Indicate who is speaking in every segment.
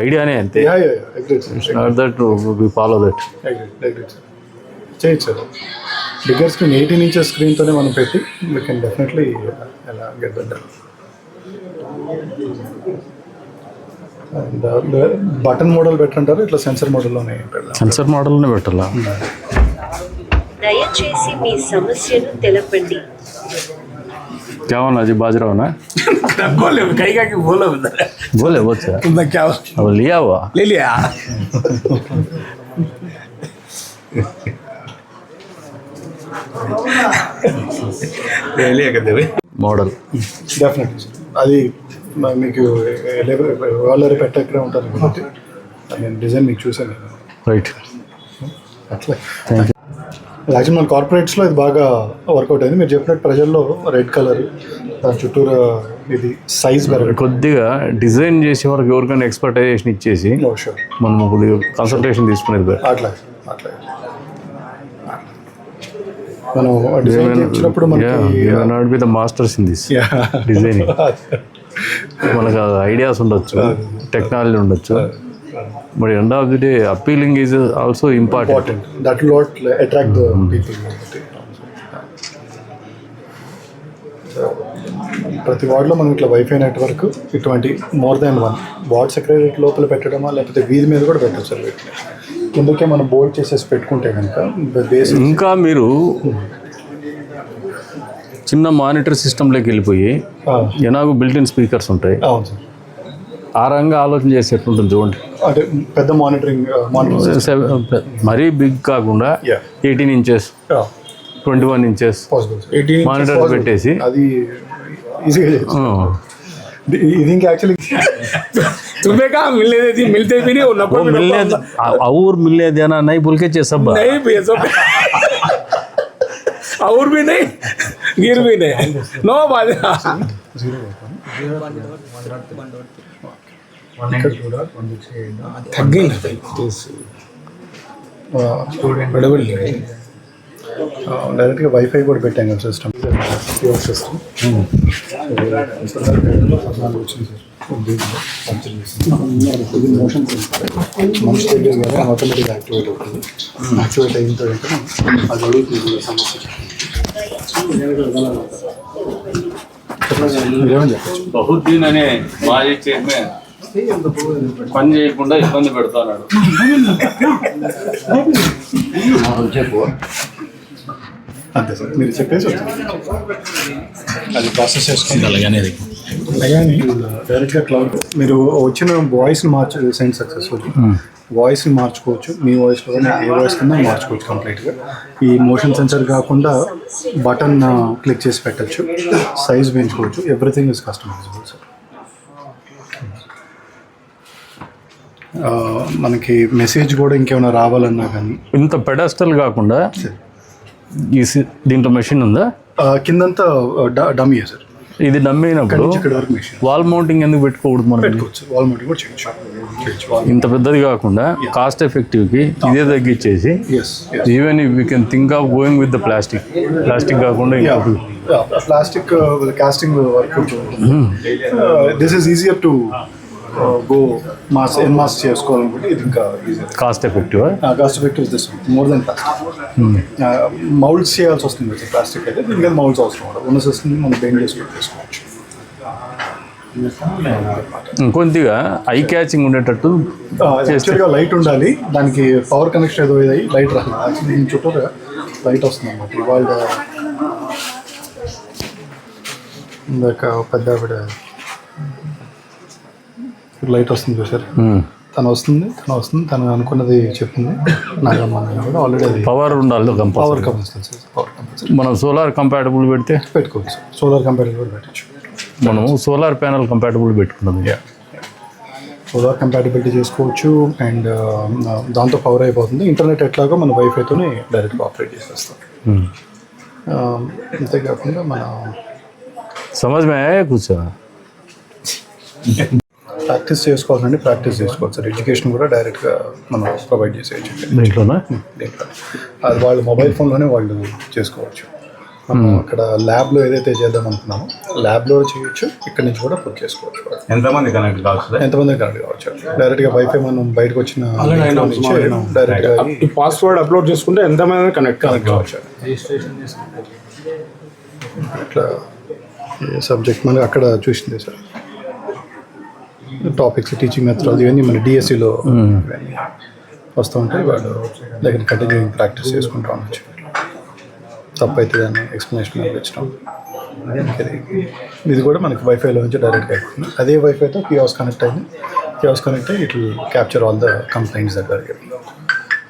Speaker 1: ఐడియానే అంతే. That we follow that.
Speaker 2: చేయొచ్చు sir. Bigger screen 18 inches స్క్రీన్తోనే మనం పెట్టి వీ కెన్ డెఫినెట్లీ ఎలా గెట్ దట్. బటన్ మోడల్ పెట్టంటారు, ఇట్లా సెన్సర్ మోడల్లోనే పెడదాం.
Speaker 1: సెన్సర్ మోడల్లోనే పెట్టాలా?
Speaker 3: దయచేసి మీ సమస్యను తెలపండి.
Speaker 1: क्या होना जी बाजरा ना
Speaker 4: बोले कहीं का कि बोला उधर
Speaker 1: बोले वो
Speaker 4: तुमने क्या
Speaker 1: अब लिया हुआ
Speaker 4: ले लिया ले लिया कहते भाई
Speaker 1: మోడల్
Speaker 2: డెఫినెట్లీ అది మీకు వాళ్ళ పెట్టక్కడే ఉంటారు కాబట్టి నేను డిజైన్ మీకు చూసాను.
Speaker 1: రైట్.
Speaker 2: అట్లా యాక్చువల్ మన కార్పొరేట్స్లో ఇది బాగా వర్కౌట్ అయింది. మీరు చెప్పినట్టు ప్రజల్లో రెడ్ కలర్ దాని చుట్టూరా ఇది సైజ్
Speaker 1: కొద్దిగా డిజైన్ చేసే వరకు ఎవరికైనా ఎక్స్పర్టైజేషన్ ఇచ్చేసి మనం కొద్దిగా కన్సల్టేషన్ తీసుకునేది
Speaker 2: అట్లా అట్లా మనం డిజైన్ చేసినప్పుడు
Speaker 1: not be the masters in this designing. మనకు ఐడియాస్ ఉండొచ్చు, టెక్నాలజీ ఉండొచ్చు, but end of the day appealing is also important.
Speaker 2: That will not attract the people. ప్రతి వార్డులో మనం ఇట్లా వైఫై నెట్వర్క్ ఇటువంటి మోర్ దాన్ 1 వార్డ్ సెక్రటరీ లోపల పెట్టడమా లేకపోతే వీధి మీద కూడా పెట్టచ్చు సార్. వీటిని కిందకే మనం బోల్డ్ చేసేసి పెట్టుకుంటే కనుక బేస్.
Speaker 1: ఇంకా మీరు చిన్న మానిటర్ సిస్టంలోకి వెళ్ళిపోయి ఎలాగో బిల్ట్-ఇన్ స్పీకర్స్ ఉంటాయి.
Speaker 2: అవును సార్.
Speaker 1: ఆ రంగా ఆలోచన చేసి ఎట్లుంటుంది చూడండి.
Speaker 2: అంటే పెద్ద మానిటరింగ్
Speaker 1: మరీ బిగ్ కాకుండా 18 inches 21 inches మానిటర్ పెట్టేసి
Speaker 2: అది ఈజీగా ఇది ఇంకా యాక్చువల్లీ
Speaker 4: तुम्हें कहा मिलने देती मिलते भी नहीं
Speaker 1: वो मिलने और मिलने देना नहीं बोल के सब
Speaker 4: नहीं भेजो और भी नहीं गिर भी नहीं नो बात
Speaker 2: డైరెక్ట్గా వైఫై కూడా పెట్టాం కదా సిస్టమ్. సిస్టమ్ ఇది మోషన్ మనిషి దగ్గర కదా ఆటోమేటిక్ యాక్టివేట్ అవుతుంది. యాక్టివేట్ అయిన తర్వాత అది అడుగుతుంది సమస్య.
Speaker 1: బహుత్ దిన్ అనే మాజీ చైర్మన్ పని చేయకుండా ఇబ్బంది పెడుతున్నాడు.
Speaker 2: అంతే సార్, మీరు చెప్పేసి అది ప్రాసెస్ చేసుకుంటే అలాగే డైరెక్ట్గా క్లౌడ్ మీరు వచ్చిన వాయిస్ని సెండ్ సక్సెస్ఫుల్ వాయిస్ని మార్చుకోవచ్చు. మీ వాయిస్లో ఏ వాయిస్ కింద మార్చుకోవచ్చు కంప్లీట్గా. ఈ మోషన్ సెన్సర్ కాకుండా బటన్ క్లిక్ చేసి పెట్టచ్చు, సైజ్ పెంచుకోవచ్చు. Everything is customisable sir. మనకి మెసేజ్ కూడా ఇంకేమైనా రావాలన్నా కానీ
Speaker 1: ఇంత పెడస్టల్ కాకుండా దీంట్లో మెషిన్ ఉందా?
Speaker 2: కిందంతా డమ్మీ సార్.
Speaker 1: ఇది డమ్మీ అయినప్పుడు వాల్ మౌంటింగ్ ఎందుకు పెట్టుకోకూడదు? మనం
Speaker 2: పెట్టుకోవచ్చు, వాల్ మౌంటింగ్ కూడా చేయొచ్చు.
Speaker 1: ఇంత పెద్దది కాకుండా కాస్ట్ ఎఫెక్టివ్కి ఇదే తగ్గించేసి even we can think of going with the plastic కాకుండా
Speaker 2: plastic casting work. This is easier to go mass mass చేసుకోవాలనుకుంటే ఇది ఇంకా
Speaker 1: cost effective.
Speaker 2: Cost effective this more than plastic. Moulds చేయాల్సి వస్తుంది ప్లాస్టిక్ అయితే, దీనికి మౌల్డ్స్ అవసరం ఉండదు. ఉన్న సిస్టమ్ మనం బెండ్ చేసుకోవచ్చు.
Speaker 1: కొద్దిగా ఐ క్యాచింగ్ ఉండేటట్టు
Speaker 2: యాక్చువల్గా లైట్ ఉండాలి. దానికి పవర్ కనెక్షన్ ఏదో ఇది లైట్ రాదు. యాక్చువల్లీ దీని చుట్టూ లైట్ వస్తుంది అన్నమాట. ఇవాళ ఇందాక పెద్ద లైట్ వస్తుంది చూసారు. తను వస్తుంది తను అనుకున్నది చెప్తుంది. నాగమ్మ కూడా ఆల్రెడీ అది
Speaker 1: పవర్ ఉండాలి.
Speaker 2: Power compulsory.
Speaker 1: మనం సోలార్ కంపాటబుల్ పెడితే
Speaker 2: పెట్టుకోవచ్చు. సోలార్ కంపాటబుల్ పెట్టచ్చు.
Speaker 1: మనము సోలార్ ప్యానల్ కంపాటబుల్ పెట్టుకున్నాం.
Speaker 2: సోలార్ కంపాటిబిలిటీ చేసుకోవచ్చు అండ్ దాంతో పవర్ అయిపోతుంది. ఇంటర్నెట్ ఎట్లాగో మన వైఫైతోనే డైరెక్ట్గా ఆపరేట్ చేసేస్తాం. అంతేకాకుండా మన
Speaker 1: समझ में आया कुछ
Speaker 2: ప్రాక్టీస్ చేసుకోవాలండి, ప్రాక్టీస్ చేసుకోవచ్చు సార్. ఎడ్యుకేషన్ కూడా డైరెక్ట్గా మనం ప్రొవైడ్ చేసేయచ్చు
Speaker 1: దీంట్లోనా.
Speaker 2: దీంట్లో. అది వాళ్ళు మొబైల్ ఫోన్లోనే వాళ్ళు చేసుకోవచ్చు. మనం అక్కడ ల్యాబ్లో ఏదైతే చేద్దాం అనుకున్నామో ల్యాబ్లో చేయొచ్చు, ఇక్కడ నుంచి కూడా పుట్ చేసుకోవచ్చు.
Speaker 4: ఎంతమంది కనెక్ట్ కావచ్చు?
Speaker 2: ఎంతమంది కనెక్ట్ కావచ్చు. డైరెక్ట్గా వైఫై మనం బయటకు వచ్చిన డైరెక్ట్గా
Speaker 4: పాస్వర్డ్ అప్లోడ్ చేసుకుంటే ఎంతమంది కనెక్ట్
Speaker 2: కావచ్చు. అట్లా సబ్జెక్ట్ మనకి అక్కడ చూసింది సార్. టాపిక్స్, టీచింగ్ మెథడాలజీ ఇవన్నీ మన డిఎస్సిలో వస్తూ ఉంటాయి. వాళ్ళు దగ్గర కంటిన్యూ ప్రాక్టీస్ చేసుకుంటూ ఉండొచ్చు. తప్పైతే దాన్ని ఎక్స్ప్లెనేషన్ ఇచ్చడం. ఇది కూడా మనకి వైఫైలో నుంచి డైరెక్ట్గా అయిపోతుంది. అదే వైఫైతో కియాస్ కనెక్ట్ అయ్యి it will capture all the complaints దగ్గర.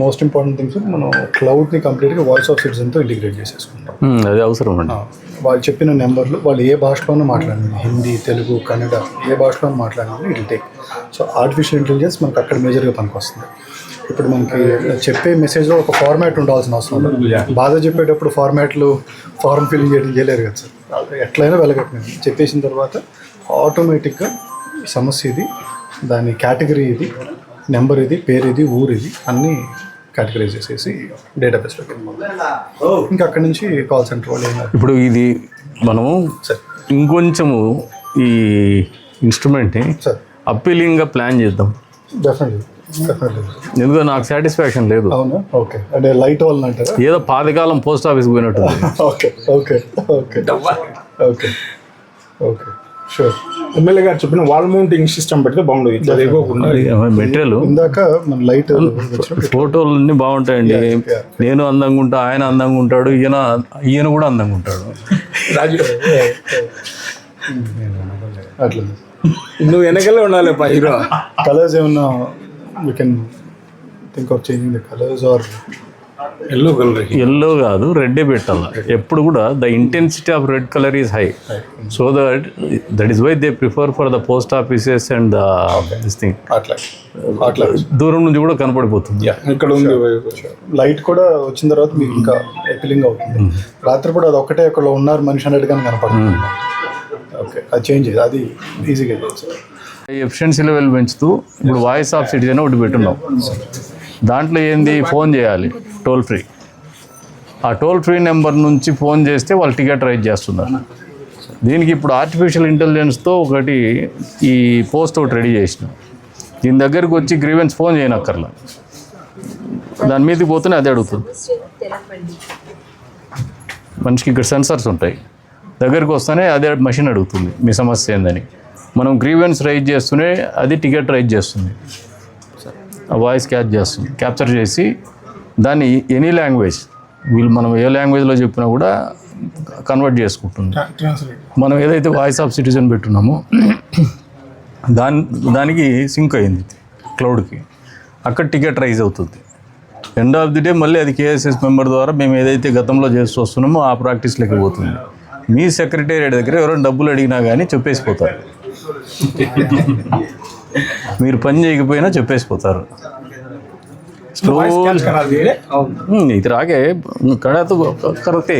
Speaker 2: మోస్ట్ ఇంపార్టెంట్ థింగ్స్ మనం క్లౌడ్ని కంప్లీట్గా వాయిస్ ఆఫ్ సిటిజన్తో ఇంటిగ్రేట్ చేసేసుకుంటాం.
Speaker 1: అది అవసరం అండి.
Speaker 2: వాళ్ళు చెప్పిన నెంబర్లు వాళ్ళు ఏ భాషలోనూ మాట్లాడండి, హిందీ, తెలుగు, కన్నడ ఏ భాషలోనూ మాట్లాడాలి, it take. So artificial intelligence మనకు అక్కడ మేజర్గా పనికొస్తుంది. ఇప్పుడు మనకి చెప్పే మెసేజ్లో ఒక ఫార్మాట్ ఉండాల్సిన అవసరం లేదు. బాధ చెప్పేటప్పుడు ఫార్మ్ ఫిల్లింగ్ చేయలేరు కదా సార్. ఎట్లయినా వెళ్ళగట్టినది చెప్పేసిన తర్వాత ఆటోమేటిక్గా సమస్య ఇది, దాని కేటగిరీ ఇది, నెంబర్ ఇది, పేరు ఇది, ఊరు ఇది అన్నీ కేటగరైజ్ చేసేసి డేటాబేస్లోకి ఇంకా అక్కడి నుంచి కాల్ సెంటర్ వాళ్ళు ఏమైనా.
Speaker 1: ఇప్పుడు ఇది మనము ఇంకొంచెము ఈ ఇన్స్ట్రుమెంట్ని అప్పీలింగ్గా ప్లాన్ చేద్దాం.
Speaker 2: డెఫినెట్లీ.
Speaker 1: ఎందుకంటే నాకు సాటిస్ఫాక్షన్ లేదు.
Speaker 2: అవునా? ఓకే. అంటే లైట్ వాళ్ళని అంటారా?
Speaker 1: ఏదో పాతకాలం పోస్ట్ ఆఫీస్కి పోయినట్టు.
Speaker 2: Okay okay okay okay okay sure.
Speaker 4: MLA గారు చెప్పిన వాల్ మౌంటింగ్ సిస్టమ్ పెడితే బాగుండదు.
Speaker 1: మెటీరియల్
Speaker 2: ఇందాక మన లైట్
Speaker 1: ఫోటోలు అన్నీ బాగుంటాయండి. నేను అందంగా ఉంటా, ఆయన అందంగా ఉంటాడు, ఈయన కూడా అందంగా ఉంటాడు.
Speaker 4: రాజు
Speaker 2: అట్లా
Speaker 4: నువ్వు వెనకలే ఉండాలి హీరో.
Speaker 2: కలర్స్ ఏమన్నా we can think of changing the colours or
Speaker 4: yellow colour.
Speaker 1: Yellow కాదు, రెడ్డే పెట్టాలి ఎప్పుడు కూడా. The intensity of red colour is high, so that is why they prefer for the post offices and this thing.
Speaker 2: అట్లా అట్లా
Speaker 1: దూరం నుంచి కూడా కనపడిపోతుంది.
Speaker 4: ఇక్కడ ఉంది
Speaker 2: లైట్ కూడా వచ్చిన తర్వాత మీకు ఇంకా అపీలింగ్ అవుతుంది. రాత్రి కూడా అది ఒక్కటే అక్కడ ఉన్నారు మనిషి అన్నట్టుగా కనపడుతుంది. ఓకే, అది చేంజ్ అది ఈజీగా సార్.
Speaker 1: ఎఫిషియన్సీ లెవెల్ పెంచుతూ ఇప్పుడు వాయిస్ ఆఫ్ సిటిజన్ ఒకటి పెట్టున్నాం. దాంట్లో ఏంది, ఫోన్ చేయాలి టోల్ ఫ్రీ. ఆ టోల్ ఫ్రీ నెంబర్ నుంచి ఫోన్ చేస్తే వాళ్ళు టికెట్ రైజ్ చేస్తున్నారు. దీనికి ఇప్పుడు ఆర్టిఫిషియల్ ఇంటెలిజెన్స్తో ఒకటి ఈ పోస్ట్ ఒకటి రెడీ చేసినాం. దీని దగ్గరికి వచ్చి గ్రీవెన్స్ ఫోన్ చేయనక్కర్లా, దాని మీదకి పోతేనే అదే అడుగుతుంది. మనిషికి ఇక్కడ సెన్సర్స్ ఉంటాయి, దగ్గరికి వస్తేనే అదే మెషిన్ అడుగుతుంది మీ సమస్య ఏందని. మనం గ్రీవెన్స్ రైజ్ చేస్తూనే అది టికెట్ రైజ్ చేస్తుంది. ఆ వాయిస్ క్యాప్చర్ చేసి దాన్ని ఎనీ లాంగ్వేజ్ మనం ఏ లాంగ్వేజ్లో చెప్పినా కూడా కన్వర్ట్ చేసుకుంటుంది. మనం ఏదైతే వాయిస్ ఆఫ్ సిటిజన్ పెట్టున్నామో దానికి సింక్ అయింది క్లౌడ్కి, అక్కడ టికెట్ రైజ్ అవుతుంది. ఎండ్ ఆఫ్ ది డే మళ్ళీ అది కేఎస్ఎస్ మెంబర్ ద్వారా మేము ఏదైతే గతంలో చేస్తూ వస్తున్నామో ఆ ప్రాక్టీస్లోకి పోతుంది. మీ సెక్రటేరియట్ దగ్గర ఎవరైనా డబ్బులు అడిగినా కానీ చెప్పేసిపోతారు, మీరు పని చేయకపోయినా చెప్పేసిపోతారు. ఇది రాగే కడతో కరెక్టే.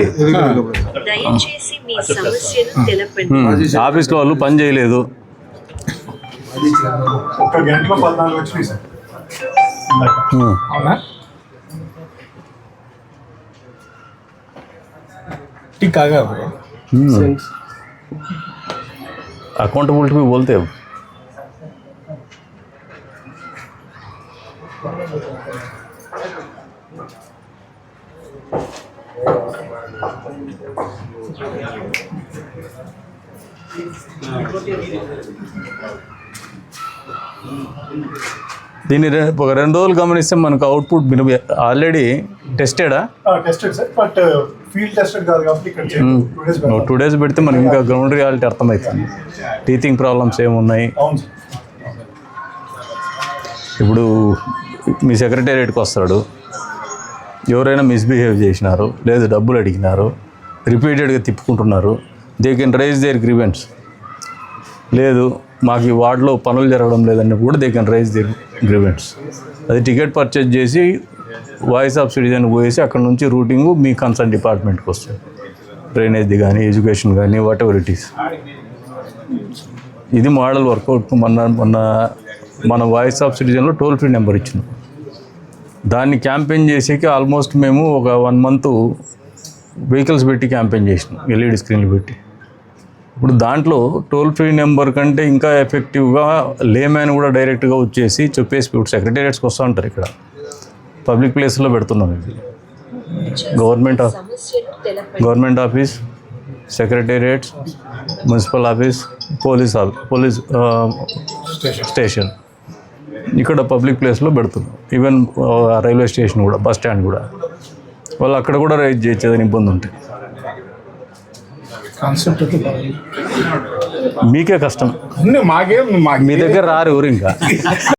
Speaker 3: దయచేసి మీ సమస్యను తెలపండి.
Speaker 1: ఆఫీస్లో వాళ్ళు పని చేయలేదు,
Speaker 2: ఒక గంటలో 14 వచ్చినాయి సార్.
Speaker 4: అవునా? ठीक आ गया भाई.
Speaker 1: अकाउंटेबिलिटी भी बोलते हैं. దీన్ని ఒక 2 రోజులు గమనిస్తే మనకు అవుట్పుట్ ఆల్రెడీ టెస్టెడా?
Speaker 2: Tested sir, but field tested కాదు కాబట్టి ఇక్కడ
Speaker 1: 2 days పెడితే మనకి ఇంకా గ్రౌండ్ రియాలిటీ అర్థమవుతుంది. టీచింగ్ ప్రాబ్లమ్స్ ఏమున్నాయి. ఇప్పుడు మీ సెక్రటేరియట్కి వస్తాడు, ఎవరైనా మిస్బిహేవ్ చేసినారు, లేదు డబ్బులు అడిగినారు, రిపీటెడ్గా తిప్పుకుంటున్నారు, they can raise their grievance. లేదు మాకు ఈ వార్డులో పనులు జరగడం లేదన్నప్పుడు కూడా they can raise the grievances. అది టికెట్ పర్చేజ్ చేసి వాయిస్ ఆఫ్ సిటిజన్ పోయేసి అక్కడ నుంచి రూటింగ్ మీ కన్సర్న్ డిపార్ట్మెంట్కి వస్తుంది. డ్రైనేజ్ది కానీ ఎడ్యుకేషన్ కానీ వాట్ ఎవర్ ఇట్ ఈస్. ఇది మోడల్ వర్కౌట్. మన వాయిస్ ఆఫ్ సిటిజన్లో టోల్ ఫ్రీ నెంబర్ ఇచ్చినాం. దాన్ని క్యాంపెయిన్ చేసేకి ఆల్మోస్ట్ మేము ఒక 1 month వెహికల్స్ పెట్టి క్యాంపెయిన్ చేసినాం, ఎల్ఈడి స్క్రీన్లు పెట్టి. ఇప్పుడు దాంట్లో టోల్ ఫ్రీ నెంబర్ కంటే ఇంకా ఎఫెక్టివ్గా లేమ్యాన్ కూడా డైరెక్ట్గా వచ్చేసి చెప్పేసి ఇప్పుడు సెక్రటేరియట్స్కి వస్తూ ఉంటారు. ఇక్కడ పబ్లిక్ ప్లేస్లో పెడుతున్నాం. ఇది government office, secretariats, municipal office, police station, ఇక్కడ పబ్లిక్ ప్లేస్లో పెడుతున్నాం. ఈవెన్ రైల్వే స్టేషన్ కూడా, బస్ స్టాండ్ కూడా వాళ్ళు అక్కడ కూడా రైజ్ చేసేదని ఇబ్బంది ఉంటుంది.
Speaker 2: కాన్సెప్ట్ అయితే
Speaker 1: మీకే కష్టం,
Speaker 4: మాకేం
Speaker 1: మీ దగ్గర రారు ఎవరు ఇంకా.